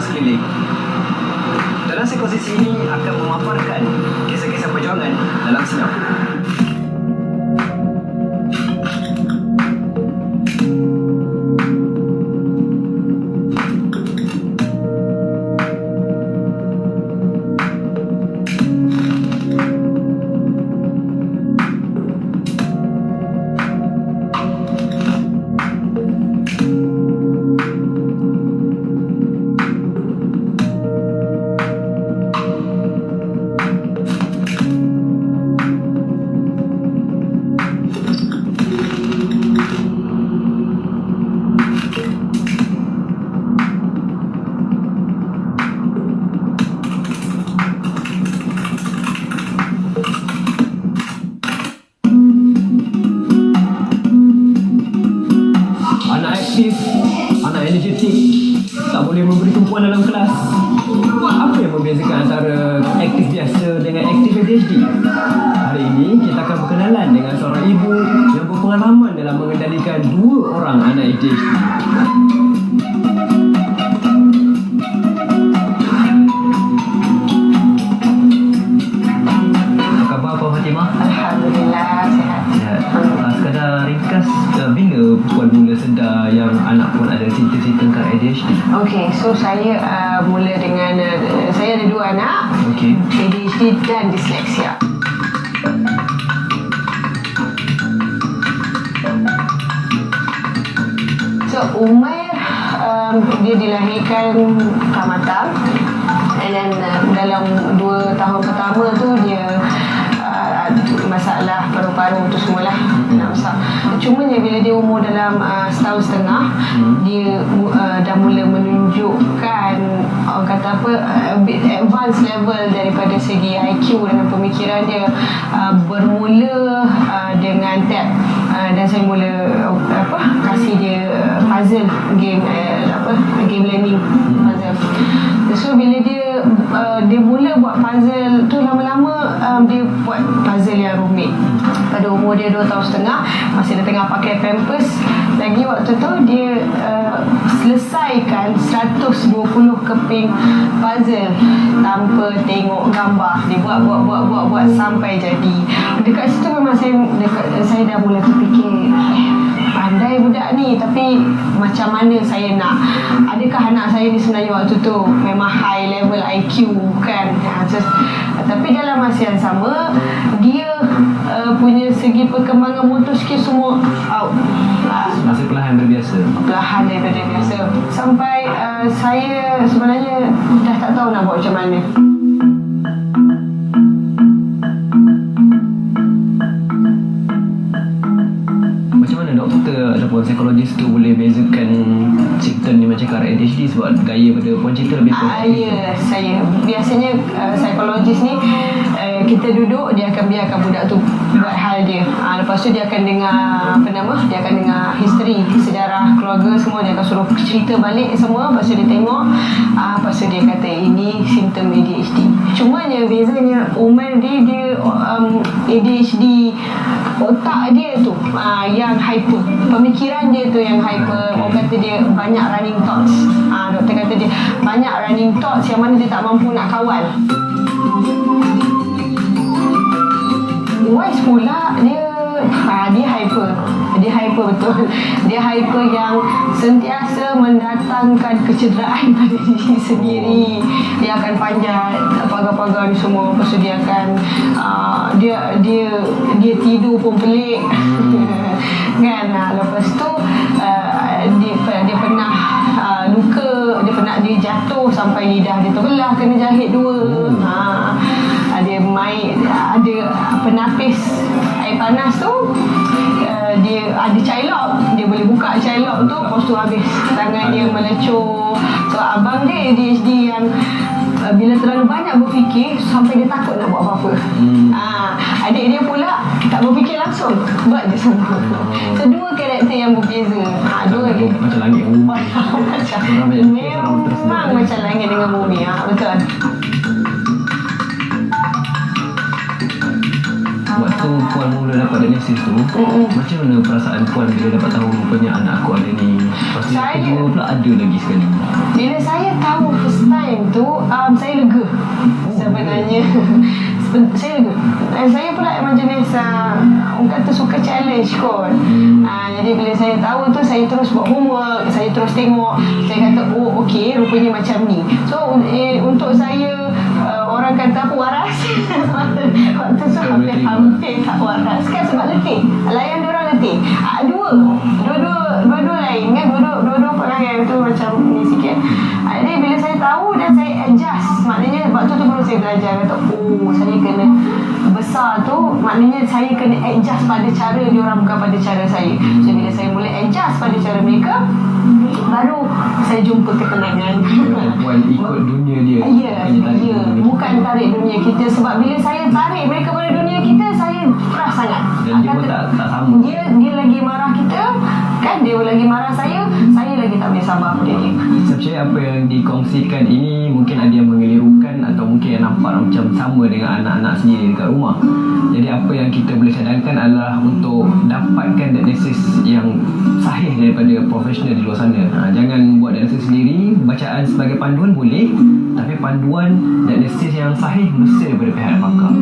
orang sekeliling. Dalam sekonsesi ini akan memaparkan kisah-kisah perjuangan dalam Sinar. Anak energetik, tak boleh memberi tumpuan dalam kelas. Apa yang membezakan antara aktif biasa dengan aktif ADHD? Hari ini kita akan berkenalan dengan seorang ibu yang berpengalaman dalam mengendalikan 2 orang anak ADHD. Apa khabar Puan Fatimah? Alhamdulillah, sihat. Sekadar ringkas, bila Puan mula sedar yang anak Puan ada simptom-simptom ADHD? Okey, so saya mula dengan saya ada 2 anak, ADHD dan disleksia. So Umair dia dilahirkan Kamatang, and then dalam 2 tahun pertama tu dia masalah paru-paru tu semualah nak besar. Cumanya bila dia umur dalam setahun setengah, dia dah mula menunjukkan orang kata apa, advanced level daripada segi IQ dan pemikiran dia. Bermula dengan tab, dan saya mula kasih dia puzzle game, game learning puzzle. So bila dia mula buat puzzle tu, lama-lama dia buat puzzle yang rumit. Pada umur dia 2 tahun setengah, masih dia tengah pakai pampers lagi, waktu tu dia selesaikan 120 keping puzzle tanpa tengok gambar. Dia buat sampai jadi. Dekat situ memang saya dah mula terfikir, pandai budak ni, tapi macam mana saya nak, adakah anak saya ni sebenarnya waktu tu memang high level IQ kan? Tapi dalam masa yang sama, dia punya segi perkembangan motor skill semua out. Masa perlahan berbiasa. Perlahan daripada biasa. Sampai saya sebenarnya dah tak tahu nak buat macam mana. Macam mana doktor ataupun psikologis tu boleh bezakan simptom ni macam cara ADHD, sebab gaya pada Puan cerita lebih Ya, saya biasanya psikologis ni kita duduk, dia akan biarkan budak tu buat hal dia. Lepas tu dia akan dengar dia akan dengar history, sejarah keluarga semua, dia akan suruh cerita balik semua. Lepas tu dia tengok, lepas tu dia kata ini simptom ADHD. Cumanya bezanya Umar dia ADHD, otak dia tu yang hyper, pemikiran dia tu yang hyper. Orang kata dia banyak running thoughts. Doktor kata dia banyak running thoughts yang mana dia tak mampu nak kawal. Wise pula dia hyper. Dia hyper betul. Dia hyper yang sentiasa mendatangkan kecederaan pada diri sendiri. Dia akan panjat pagar-pagar ni semua. Lepas tu dia akan dia tidur pun pelik. Kan? Lepas tu dia pernah luka, dia jatuh sampai lidah dia terbelah, kena jahit 2. Dia main, ada penapis air panas tu, dia ada cailok, dia boleh buka cailok tu, lepas tu habis tangan dia melecur. So abang dia ADHD yang bila terlalu banyak berfikir sampai dia takut nak buat apa-apa. Adik dia pula tak berfikir langsung, buat je semua. So 2 karakter yang berbeza. Macam langit dengan bumi. Memang macam langit dengan bumi. Betul. Waktu Puan mula dapat diagnosis tu, macam mana perasaan Puan bila dapat tahu rupanya anak aku ada ni? Lepas tu Saya- kedua pula ada lagi sekali. Bila saya tahu first time tu, saya lega sebenarnya. Saya lega. Saya pula memang jenis orang kata suka challenge kot. Jadi bila saya tahu tu, saya terus buat homework, saya terus tengok, saya kata oh okey, rupanya macam ni. So untuk saya orang kata apa, waras. Waktu tu hampir tak waras kan, sebab letih. Layan diorang letih. Dua-dua lain kan, dua-dua perangai tu macam ni sikit. Jadi bila saya tahu dan saya adjust, maknanya waktu tu baru saya belajar kata oh saya kena besar tu, maknanya saya kena adjust pada cara diorang, bukan pada cara saya. So bila saya boleh adjust pada cara mereka, baru saya jumpa ketenangan. Perempuan ikut dunia dia. Ya, bukan tarik dunia kita. Sebab bila saya tarik mereka pada dunia kita, saya keras sangat. Dan dia pun tak sama. Dia lagi marah kita, kan, dia lagi marah saya lagi tak boleh sabar pada dia. Saya percaya apa yang dikongsikan ini mungkin ada yang mengelirukan atau mungkin yang nampak macam sama dengan anak-anak sendiri dekat rumah. Jadi apa yang kita boleh cadangkan adalah untuk dapatkan diagnosis yang sahih daripada profesional di luar sana. Jangan buat diagnosis sendiri. Bacaan sebagai panduan boleh, tapi panduan diagnosis yang sahih mesti daripada pihak pakar.